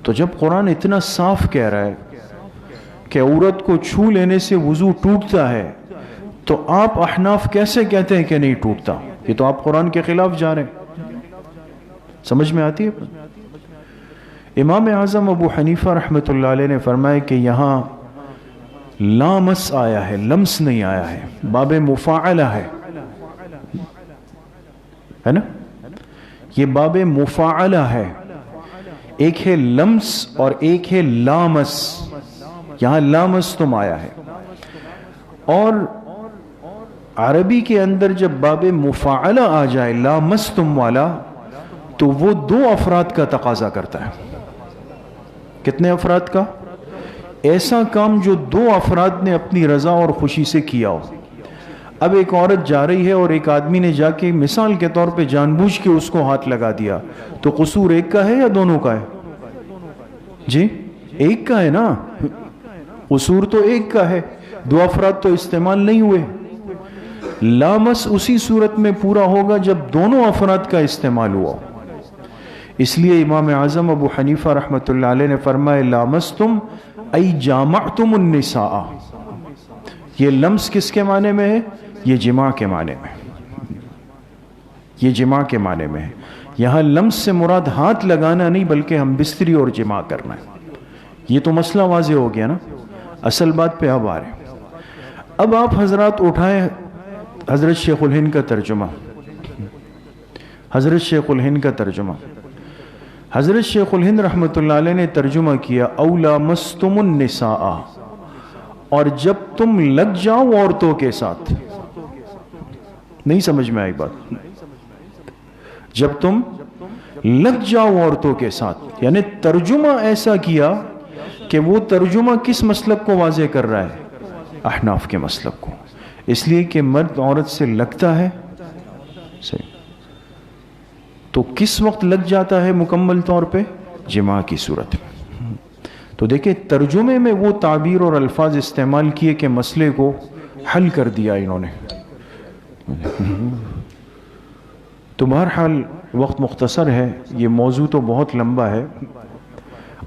تو جب قرآن اتنا صاف کہہ رہا ہے کہ عورت کو چھو لینے سے وضو ٹوٹتا ہے، تو آپ احناف کیسے کہتے ہیں کہ نہیں ٹوٹتا؟ یہ تو آپ قرآن کے خلاف جا رہے ہیں۔ سمجھ میں آتی ہے؟ امام اعظم ابو حنیفہ رحمۃ اللہ علیہ نے فرمایا کہ یہاں لامس آیا ہے، لمس نہیں آیا ہے، باب مفاعلہ ہے نا، یہ باب مفاعلہ ہے، ایک ہے لمس اور ایک ہے لامس، یہاں لامس تم آیا ہے۔ اور عربی کے اندر جب باب مفاعلہ آ جائے لامس تم والا، تو وہ دو افراد کا تقاضا کرتا ہے۔ کتنے افراد کا؟ ایسا کام جو دو افراد نے اپنی رضا اور خوشی سے کیا ہو۔ اب ایک عورت جا رہی ہے اور ایک آدمی نے جا کے مثال کے طور پہ جان بوجھ کے اس کو ہاتھ لگا دیا، تو قصور ایک کا ہے یا دونوں کا ہے؟ جی ایک کا ہے نا، قصور تو ایک کا ہے، دو افراد تو استعمال نہیں ہوئے۔ لامس اسی صورت میں پورا ہوگا جب دونوں افراد کا استعمال ہوا۔ اس لیے امام اعظم ابو حنیفہ رحمۃ اللہ علیہ نے فرمایا لامستم ای جامعتم النساء۔ یہ لمس کس کے معنی میں ہے؟ یہ جماع کے معنی میں، یہ جماع کے معنی میں ہے۔ یہاں لمس سے مراد ہاتھ لگانا نہیں، بلکہ ہم بستری اور جماع کرنا ہے۔ یہ تو مسئلہ واضح ہو گیا نا۔ اصل بات پہ اب آ رہے ہیں۔ اب آپ حضرات اٹھائیں حضرت شیخ الہند کا ترجمہ، حضرت شیخ الہند کا ترجمہ۔ حضرت شیخ الہند رحمۃ اللہ علیہ نے ترجمہ کیا او لامستم النساء، اور جب تم لگ جاؤ عورتوں کے ساتھ۔ نہیں سمجھ میں آئی بات؟ جب تم لگ جاؤ عورتوں کے ساتھ، یعنی ترجمہ ایسا کیا کہ وہ ترجمہ کس مسلک کو واضح کر رہا ہے؟ احناف کے مسلک کو، اس لیے کہ مرد عورت سے لگتا ہے صحیح، تو کس وقت لگ جاتا ہے مکمل طور پہ؟ جماع کی صورت میں۔ تو دیکھیں ترجمے میں وہ تعبیر اور الفاظ استعمال کیے کہ مسئلے کو حل کر دیا انہوں نے۔ تو بہرحال وقت مختصر ہے، یہ موضوع تو بہت لمبا ہے۔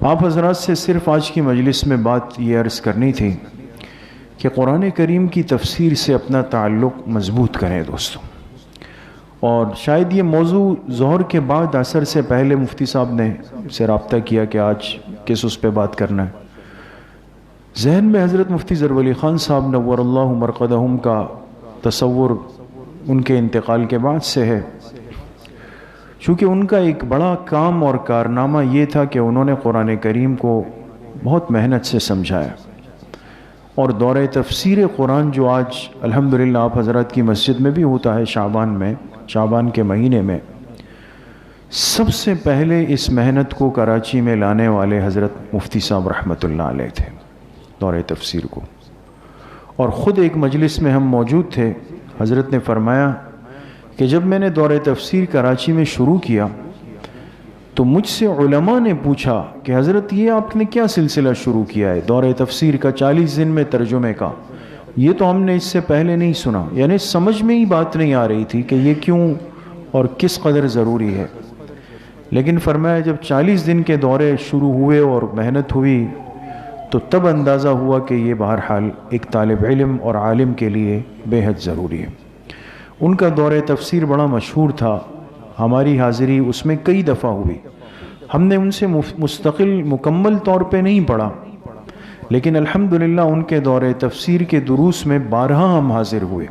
آپ حضرات سے صرف آج کی مجلس میں بات یہ عرض کرنی تھی کہ قرآن کریم کی تفسیر سے اپنا تعلق مضبوط کریں دوستوں، اور شاید یہ موضوع ظہر کے بعد عصر سے پہلے مفتی صاحب نے سے رابطہ کیا کہ آج کس اس پہ بات کرنا ہے۔ ذہن میں حضرت مفتی ظفر علی خان صاحب نور اللہ مرقدہم کا تصور ان کے انتقال کے بعد سے ہے، چونکہ ان کا ایک بڑا کام اور کارنامہ یہ تھا کہ انہوں نے قرآن کریم کو بہت محنت سے سمجھایا، اور دورہ تفسیر قرآن جو آج الحمدللہ آپ حضرات کی مسجد میں بھی ہوتا ہے شعبان کے مہینے میں، سب سے پہلے اس محنت کو کراچی میں لانے والے حضرت مفتی صاحب رحمۃ اللہ علیہ تھے دورہ تفسیر کو، اور خود ایک مجلس میں ہم موجود تھے۔ حضرت نے فرمایا کہ جب میں نے دورہ تفسیر کراچی میں شروع کیا تو مجھ سے علماء نے پوچھا کہ حضرت یہ آپ نے کیا سلسلہ شروع کیا ہے دورہ تفسیر کا 40 دن میں ترجمے کا، یہ تو ہم نے اس سے پہلے نہیں سنا، یعنی سمجھ میں ہی بات نہیں آ رہی تھی کہ یہ کیوں اور کس قدر ضروری ہے۔ لیکن فرمایا جب 40 دن کے دورے شروع ہوئے اور محنت ہوئی تو تب اندازہ ہوا کہ یہ بہرحال ایک طالب علم اور عالم کے لیے بے حد ضروری ہے۔ ان کا دورہ تفسیر بڑا مشہور تھا، ہماری حاضری اس میں کئی دفعہ ہوئی، ہم نے ان سے مستقل مکمل طور پہ نہیں پڑھا، لیکن الحمدللہ ان کے دور تفسیر کے دروس میں بارہا ہم حاضر ہوئے،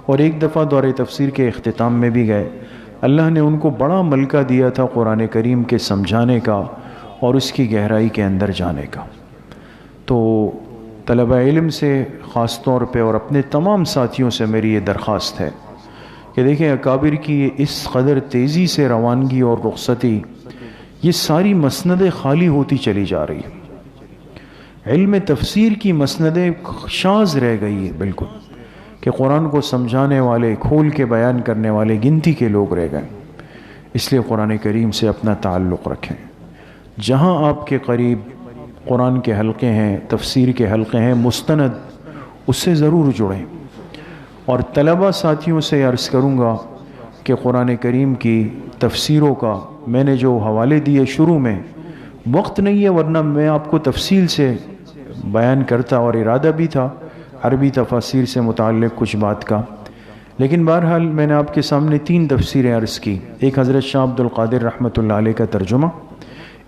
اور ایک دفعہ دور تفسیر کے اختتام میں بھی گئے۔ اللہ نے ان کو بڑا ملکہ دیا تھا قرآن کریم کے سمجھانے کا اور اس کی گہرائی کے اندر جانے کا۔ تو طلبہ علم سے خاص طور پہ اور اپنے تمام ساتھیوں سے میری یہ درخواست ہے کہ دیکھیں اکابر کی اس قدر تیزی سے روانگی اور رخصتی، یہ ساری مسندیں خالی ہوتی چلی جا رہی ہیں۔ علم تفسیر کی مسندیں شاذ رہ گئی ہے بالکل، کہ قرآن کو سمجھانے والے، کھول کے بیان کرنے والے گنتی کے لوگ رہ گئے۔ اس لیے قرآن کریم سے اپنا تعلق رکھیں۔ جہاں آپ کے قریب قرآن کے حلقے ہیں، تفسیر کے حلقے ہیں مستند، اس سے ضرور جڑیں۔ اور طلبہ ساتھیوں سے عرض کروں گا کہ قرآن کریم کی تفسیروں کا میں نے جو حوالے دیے شروع میں، وقت نہیں ہے ورنہ میں آپ کو تفصیل سے بیان کرتا، اور ارادہ بھی تھا عربی تفاسیر سے متعلق کچھ بات کا، لیکن بہرحال میں نے آپ کے سامنے 3 تفسیریں عرض کی۔ ایک حضرت شاہ عبد القادر رحمۃ اللہ علیہ کا ترجمہ،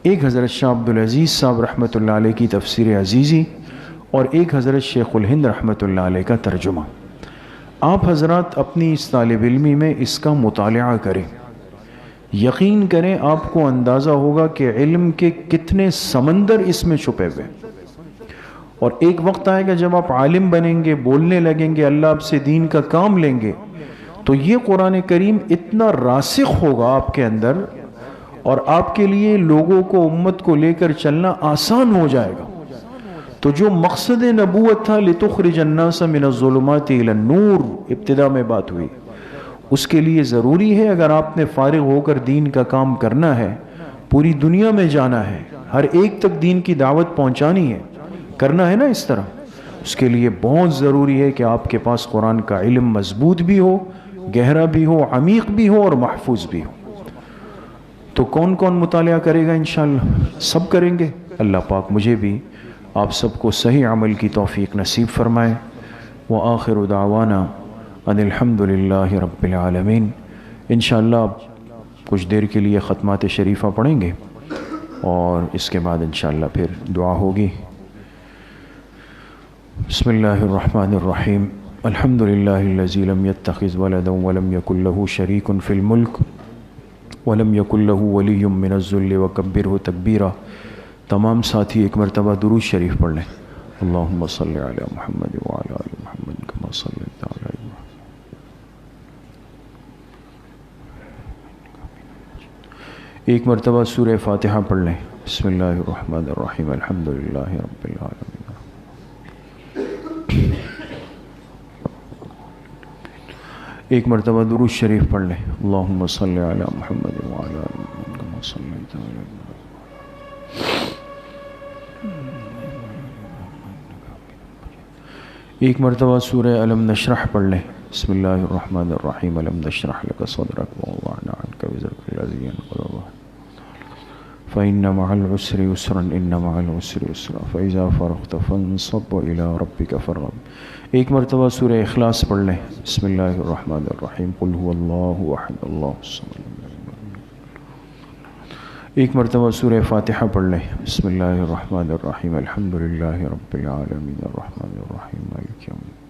ایک حضرت شاہ عبد العزیز صاحب رحمۃ اللہ علیہ کی تفسیر عزیزی، اور ایک حضرت شیخ الہند رحمۃ اللہ علیہ کا ترجمہ۔ آپ حضرات اپنی اس طالب علمی میں اس کا مطالعہ کریں، یقین کریں آپ کو اندازہ ہوگا کہ علم کے کتنے سمندر اس میں چھپے ہوئے، اور ایک وقت آئے گا جب آپ عالم بنیں گے، بولنے لگیں گے، اللہ آپ سے دین کا کام لیں گے، تو یہ قرآن کریم اتنا راسخ ہوگا آپ کے اندر، اور آپ کے لیے لوگوں کو، امت کو لے کر چلنا آسان ہو جائے گا۔ تو جو مقصد نبوت تھا لِتُخْرِجَ النَّاسَ مِنَ الظُّلُمَاتِ إِلَى النُّورِ، ابتدا میں بات ہوئی، اس کے لیے ضروری ہے اگر آپ نے فارغ ہو کر دین کا کام کرنا ہے، پوری دنیا میں جانا ہے، ہر ایک تک دین کی دعوت پہنچانی ہے، کرنا ہے نا اس طرح، اس کے لیے بہت ضروری ہے کہ آپ کے پاس قرآن کا علم مضبوط بھی ہو، گہرا بھی ہو، عمیق بھی ہو اور محفوظ بھی ہو۔ تو کون کون مطالعہ کرے گا انشاءاللہ؟ سب کریں گے۔ اللہ پاک مجھے بھی آپ سب کو صحیح عمل کی توفیق نصیب فرمائے۔ وآخر دعوانا ان الحمد للہ رب العالمین۔ انشاءاللہ اب کچھ دیر کے لیے ختمات شریفہ پڑھیں گے، اور اس کے بعد انشاءاللہ پھر دعا ہوگی۔ بسم اللہ الرحمن الرحیم۔ الحمد للہ الذی لم یتخذ ولدا ولم یکن له شریک فی الملک ولم یکن له ولی من الذل وکبرہ تکبیرا۔ تمام ساتھی ایک مرتبہ درود شریف پڑھ لیں۔ اللہم صلی علی محمد وعلی آل محمد کما صلیت علی ابراہیم۔ ایک مرتبہ سورہ فاتحہ پڑھ لیں۔ بسم اللہ الرحمن الرحیم۔ الحمد للہ رب العالمین۔ ایک مرتبہ درود شریف پڑھ لیں۔ اللہم صلی علی محمد وعلی آل محمد کما صلیت علی ابراہیم۔ ایک مرتبہ سورہ علم نشرح پڑھ لیں۔ بسم اللہ الرحمن الرحیم۔ علم نشرح لک صدرک ووضعنا عنک وزرک الذی انقض ظہرک فإن مع العسر يسرا إن مع العسر يسرا فإذا فرغت فانصب إلى ربك فارغب۔ ایک مرتبہ سورہ اخلاص پڑھ لیں۔ بسم اللہ الرحمن الرحیم۔ قل هو اللہ احد اللہ الصمد۔ ایک مرتبہ سورہ فاتحہ پڑھ لیں۔ بسم اللہ الرحمن الرحیم۔ الحمد للہ رب العالمین الرحمن الرحیم مالک یوم الدین۔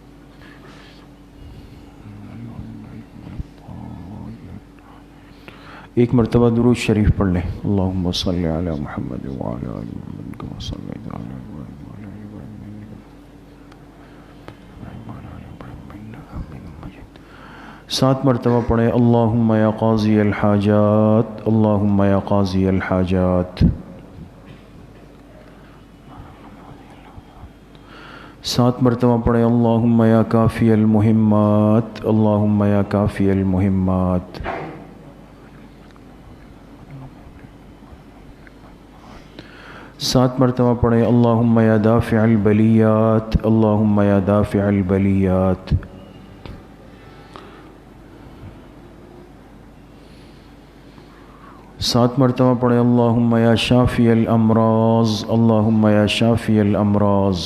ایک مرتبہ درود شریف پڑھ لیں۔ اللہم صلی علی محمد وعلی آل محمد کما صلیت علی ابراہیم وعلی آل ابراہیم انک حمید مجید۔ 7 مرتبہ پڑھیں۔ اللہم یا قاضی الحاجات، اللہم یا قاضی الحاجات۔ 7 مرتبہ پڑھیں۔ اللہم یا کافی المہمات، اللہم یا کافی المہمات۔ 7 مرتبہ پڑھیں۔ اللہم یا دافع البلیات، اللہم یا دافع البلیات۔ 7 مرتبہ پڑھیں۔ اللہم یا شافی الامراض، اللہم یا شافی الامراض۔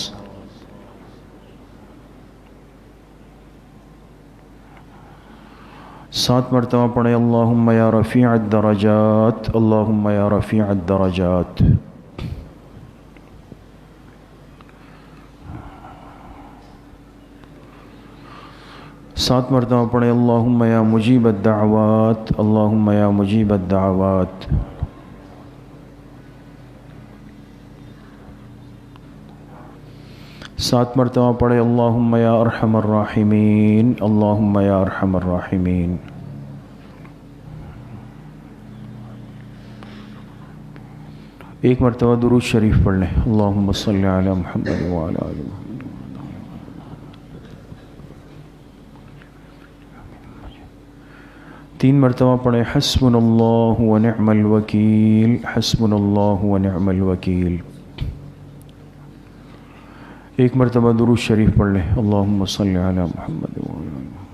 7 مرتبہ پڑھیں۔ اللہم یا رفیع الدرجات، اللہم یا رفیع الدرجات۔ 7 مرتبہ پڑھیں اللہم یا مجیب الدعوات، اللہم یا مجیب الدعوات۔ 7 مرتبہ پڑھیں اللہم یا ارحم الراحمین، اللہم یا ارحم الراحمین۔ ایک مرتبہ درود شریف پڑھ لیں، اللہم صلی علی محمد وعلی آل محمد۔ 3 مرتبہ پڑھیں حسبنا اللہ ونعم الوکیل، حسبنا اللہ ونعم الوکیل۔ ایک مرتبہ درود شریف پڑھ لیں، اللہم صلی علی محمد وعلی آل محمد۔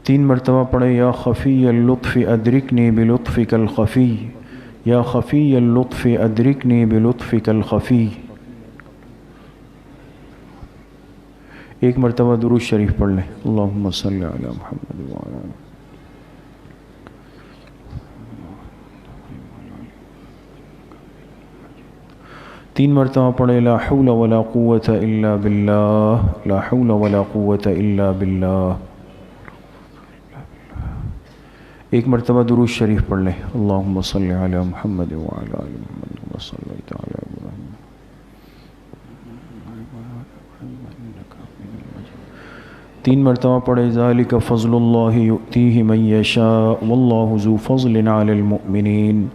3 مرتبہ پڑھیں یا خفی اللطف ادرکنی بلطفک الخفی، یا خفی اللطف ادرکنی بلطفک الخفی۔ ایک مرتبہ درود شریف پڑھ لیں، اللہم صلی علی محمد وعلی آل محمد۔ 3 مرتبہ پڑھیں لا حول ولا قوة الا باللہ، لا حول ولا قوة الا باللہ۔ ایک مرتبہ درود شریف پڑھ لیں، اللہم صلی علی محمد وعلی آل محمد کما صلیت علی ابراہیم۔ 3 مرتبہ پڑھیں ذالک فضل اللہ یؤتیہ من یشاء واللہ ذو فضل علی المؤمنین،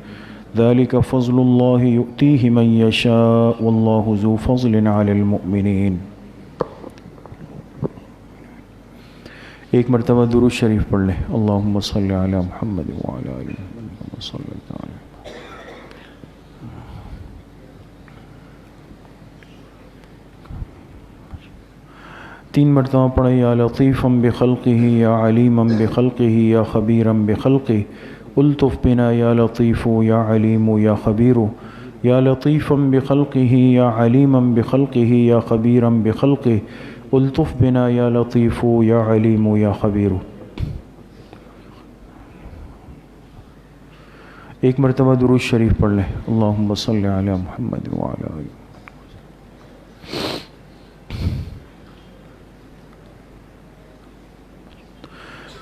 ذالک فضل اللہ یؤتیہ من یشاء واللہ ذو فضل علی المؤمنین۔ ایک مرتبہ درود شریف پڑھ لیں، اللہم صلی علی محمد وعلی آل محمد کما صلیت علی۔ 3 مرتبہ پڑھیں یا لطیفا بخلقہ یا علیما بخلقہ یا خبیرا بخلقہ، الطف بنا یا لطیف یا علیم یا خبیر، یا لطیفا بخلقہ یا علیما بخلقہ یا خبیرا بخلقہ، الطف بنا یا لطیف یا علیم یا خبیر۔ ایک مرتبہ درود شریف پڑھ لیں، اللہم صلی علی محمد وعلی آل محمد۔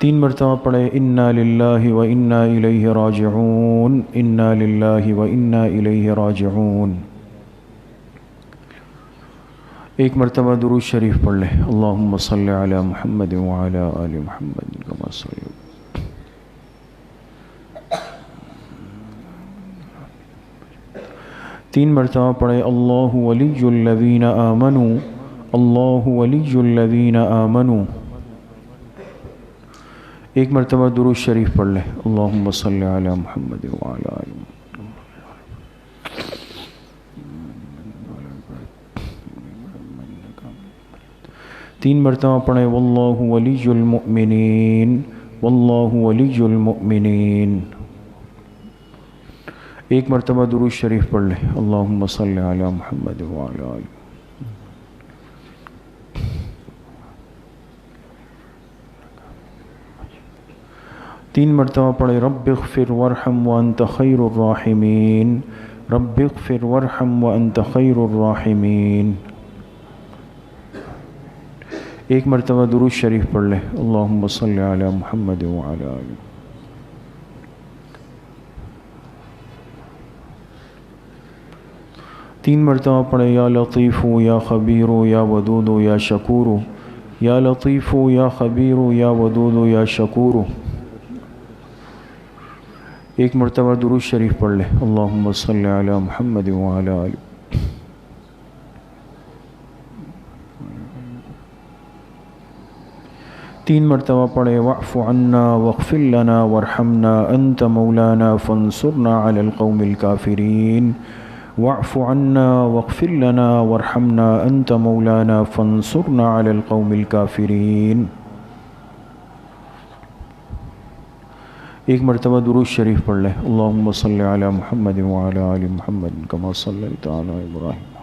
3 مرتبہ پڑھیں انا للہ و انا الیہ راجعون، انا للہ و انا الیہ راجعون۔ ایک مرتبہ درود شریف پڑھ لیں، اللہم صلی علی محمد وعلی آل محمد کما صلیت۔ 3 مرتبہ پڑھیں اللہ ولی الذین آمنوا، اللہ ولی الذین آمنوا۔ ایک مرتبہ درود شریف پڑھ لیں، اللہم صلی علی محمد وعلی آل محمد۔ 3 مرتبہ پڑھیں واللہ ولی المؤمنین، واللہ ولی المؤمنین۔ ایک مرتبہ درود شریف پڑھ لیں، اللہم صلی علی محمد وعلی آل محمد۔ 3 مرتبہ پڑھیں رب اغفر وارحم وانت خیر الراحمین، رب اغفر وارحم وانت خیر الراحمین۔ ایک مرتبہ درود شریف پڑھ لیں، اللہم صلی علی محمد وعلی آل محمد۔ 3 مرتبہ پڑھیں یا لطیف یا خبیر یا ودود یا شکور، یا لطیف یا خبیر یا ودود یا شکور۔ ایک مرتبہ درود شریف پڑھ لیں، اللہم صلی علی محمد وعلی آل محمد۔ 3 مرتبہ پڑھیں واعف عنا واغفر لنا وارحمنا انت مولانا فانصرنا علی القوم الکافرین، واعف عنا واغفر لنا وارحمنا انت مولانا فانصرنا علی القوم الکافرین۔ ایک مرتبہ درود شریف پڑھ لیں، اللہم صلی علی محمد وعلی آل محمد کما صلیت علی ابراہیم،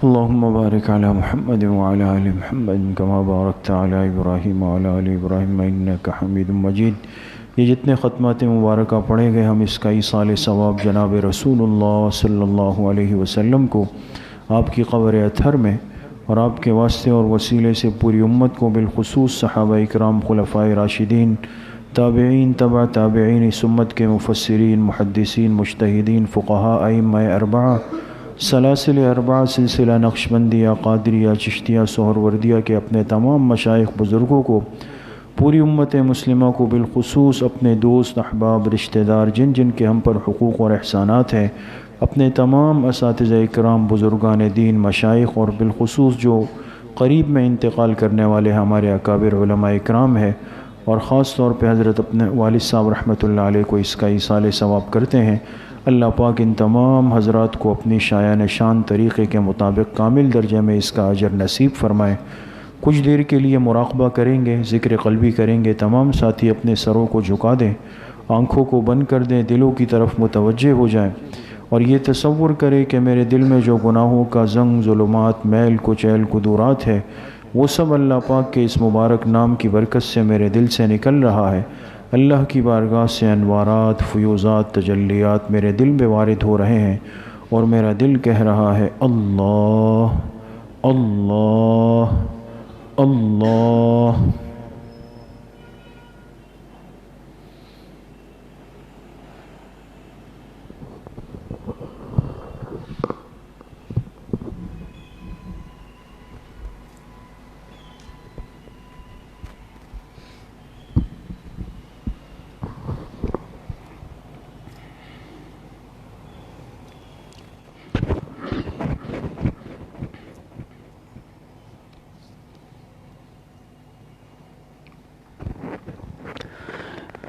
اللہم بارک علی محمد وعلی آل محمد کما بارکت علی ابراہیم وعلی آل ابراہیم انک حمید مجید۔ یہ جتنے ختمات مبارکہ پڑھے گئے ہم اس کا ایصال ثواب جناب رسول اللہ صلی اللہ علیہ وسلم کو آپ کی قبر اطہر میں اور آپ کے واسطے اور وسیلے سے پوری امت کو بالخصوص صحابہ اکرام خلفائے راشدین تابعین تبع تابعین اس امت کے مفسرین محدثین مجتہدین فقہاء ائمہ اربعہ سلاسل اربعہ سلسلہ نقشبندیہ قادریہ چشتیہ سہروردیہ کے اپنے تمام مشائخ بزرگوں کو پوری امت مسلمہ کو بالخصوص اپنے دوست احباب رشتہ دار جن جن کے ہم پر حقوق اور احسانات ہیں اپنے تمام اساتذہ اکرام بزرگان دین مشائخ اور بالخصوص جو قریب میں انتقال کرنے والے ہمارے اکابر علماء اکرام ہیں اور خاص طور پہ حضرت اپنے والد صاحب رحمۃ اللہ علیہ کو اس کا ایصال ثواب کرتے ہیں، اللہ پاک ان تمام حضرات کو اپنی شایان شان طریقے کے مطابق کامل درجے میں اس کا اجر نصیب فرمائے۔ کچھ دیر کے لیے مراقبہ کریں گے، ذکر قلبی کریں گے، تمام ساتھی اپنے سروں کو جھکا دیں، آنکھوں کو بند کر دیں، دلوں کی طرف متوجہ ہو جائیں اور یہ تصور کرے کہ میرے دل میں جو گناہوں کا زنگ ظلمات میل کچیل قدورات ہے وہ سب اللہ پاک کے اس مبارک نام کی برکت سے میرے دل سے نکل رہا ہے۔ اللہ کی بارگاہ سے انوارات فیوزات تجلیات میرے دل میں وارد ہو رہے ہیں اور میرا دل کہہ رہا ہے اللہ اللہ اللہ۔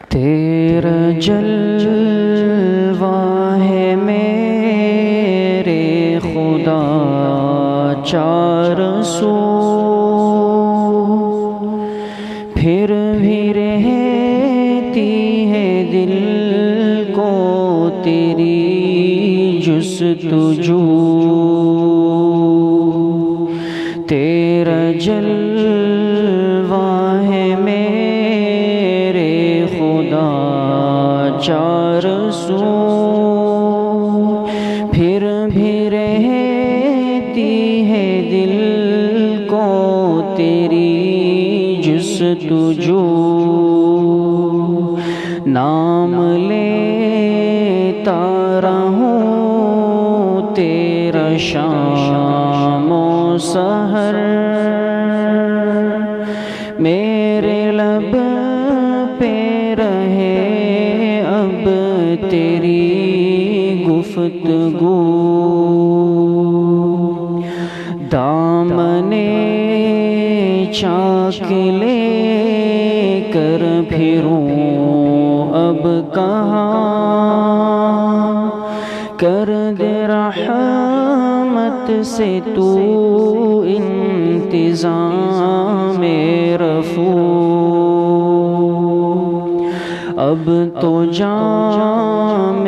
تیرا جلوہ ہے میرے خدا چار سو، پھر بھی رہتی ہے دل کو تیری جستجو۔ تیرا جلوہ ہے میرے خدا چار سو، پھر بھی رہتی ہے دل کو تیری جستجو۔ نام لیتا رہوں تیرا شام و سحر، میرے لب پہ رہے اب تیری گفتگو۔ دامن چاک لے کر پھروں اب کہاں، کر دے رحمت سے تو انتظام رفو۔ اب تو جام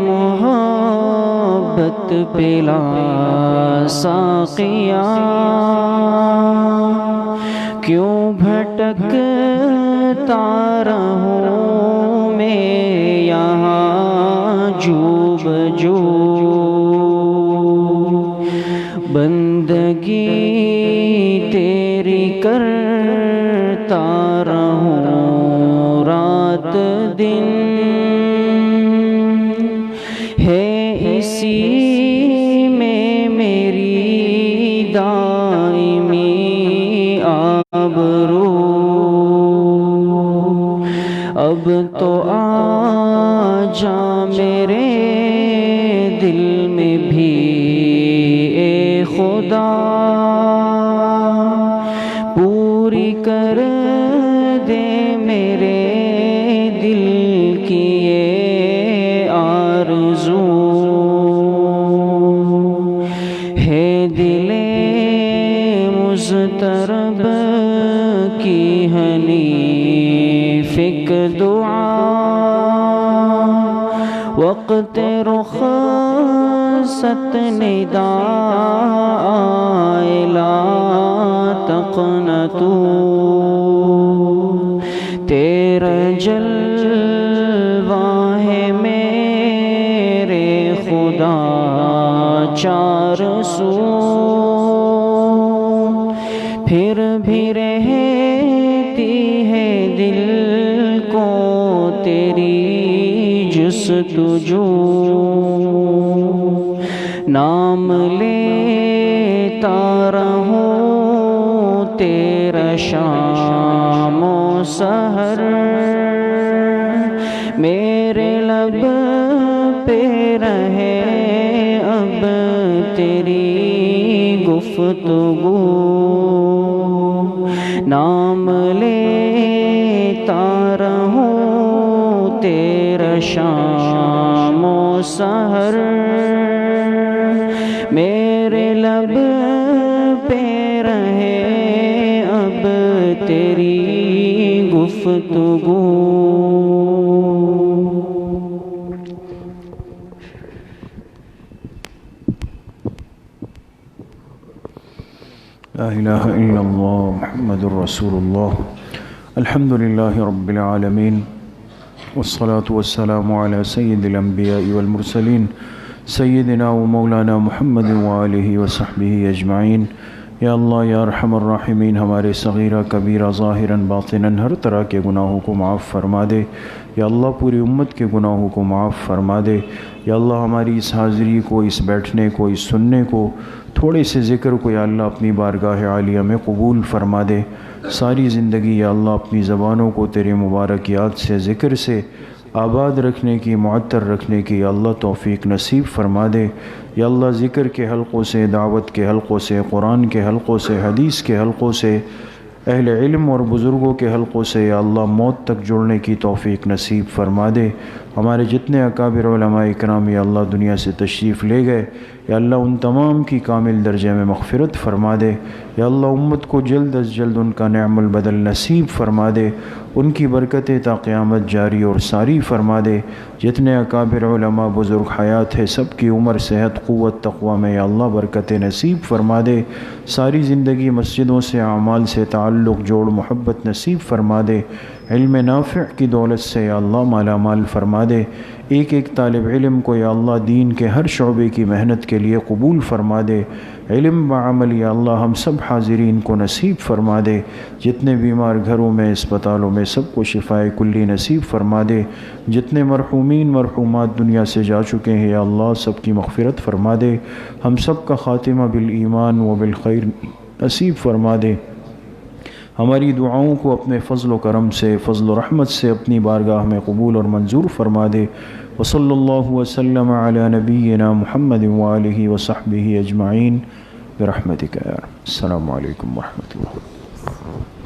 محبت پلا ساقیا، کیوں بھٹکتا رہوں میں یہاں جو بجو۔ بندگی تیری کرتا رہوں رات دن، ہے اسی میں میری دائمی آبرو۔ اب تو آ جا میرے دل میں بھی اے خدا، پوری کر دے میرے دل کی یہ آرزو۔ ہے دل مضطرب کی حنیف ایک دعا، وقت رخصت ندا آئے لا تقنطو۔ تیرا جل ہے دل کو تیری جستجو، نام لیتا رہوں تیرا شام و سحر، میرے لب پہ رہے اب تیری گفتگو، نام لیتا رہوں تیرا شام و سحر، میرے لب پہ رہے اب تیری گفتگو۔ لا الہ الا اللہ محمد رسول اللہ، الحمد للہ رب العالمین، والصلاة والسلام على سید الانبیاء والمرسلین سیدنا و مولانا محمد وآلہ وصحبہ اجمعین۔ یا اللہ یا ارحم الراحمین، ہمارے صغیرہ کبیرہ ظاہراً باطناً ہر طرح کے گناہوں کو معاف فرما دے۔ یا اللہ پوری امت کے گناہوں کو معاف فرما دے۔ یا اللہ ہماری اس حاضری کو، اس بیٹھنے کو، اس سننے کو، تھوڑے سے ذکر کو یا اللہ اپنی بارگاہ عالیہ میں قبول فرما دے۔ ساری زندگی یا اللہ اپنی زبانوں کو تیرے مبارک یاد سے، ذکر سے آباد رکھنے کی، معطر رکھنے کی یا اللہ توفیق نصیب فرما دے۔ یا اللہ ذکر کے حلقوں سے، دعوت کے حلقوں سے، قرآن کے حلقوں سے، حدیث کے حلقوں سے، اہل علم اور بزرگوں کے حلقوں سے یا اللہ موت تک جڑنے کی توفیق نصیب فرما دے۔ ہمارے جتنے اکابر علماء اکرام یا اللہ دنیا سے تشریف لے گئے، یا اللہ ان تمام کی کامل درجے میں مغفرت فرما دے۔ یا اللہ امت کو جلد از جلد ان کا نعم البدل نصیب فرما دے، ان کی برکتیں تا قیامت جاری اور ساری فرما دے۔ جتنے اکابر علماء بزرگ حیات ہے، سب کی عمر، صحت، قوت، تقوی میں یا اللہ برکتیں نصیب فرما دے۔ ساری زندگی مسجدوں سے، اعمال سے تعلق جوڑ، محبت نصیب فرما دے۔ علم نافع کی دولت سے یا اللہ مالا مال فرما دے۔ ایک ایک طالب علم کو یا اللہ دین کے ہر شعبے کی محنت کے لیے قبول فرما دے۔ علم بعمل یا اللہ ہم سب حاضرین کو نصیب فرما دے۔ جتنے بیمار گھروں میں، اسپتالوں میں، سب کو شفاء کلی نصیب فرما دے۔ جتنے مرحومین مرحومات دنیا سے جا چکے ہیں یا اللہ سب کی مغفرت فرما دے۔ ہم سب کا خاتمہ بالایمان و بالخیر نصیب فرما دے۔ ہماری دعاؤں کو اپنے فضل و کرم سے، فضل و رحمت سے اپنی بارگاہ میں قبول اور منظور فرما دے۔ وصلی اللہ وسلم علی نبینا محمد وآلہ وصحبہ اجمعین برحمتک یا رب۔ السلام علیکم ورحمۃ اللہ۔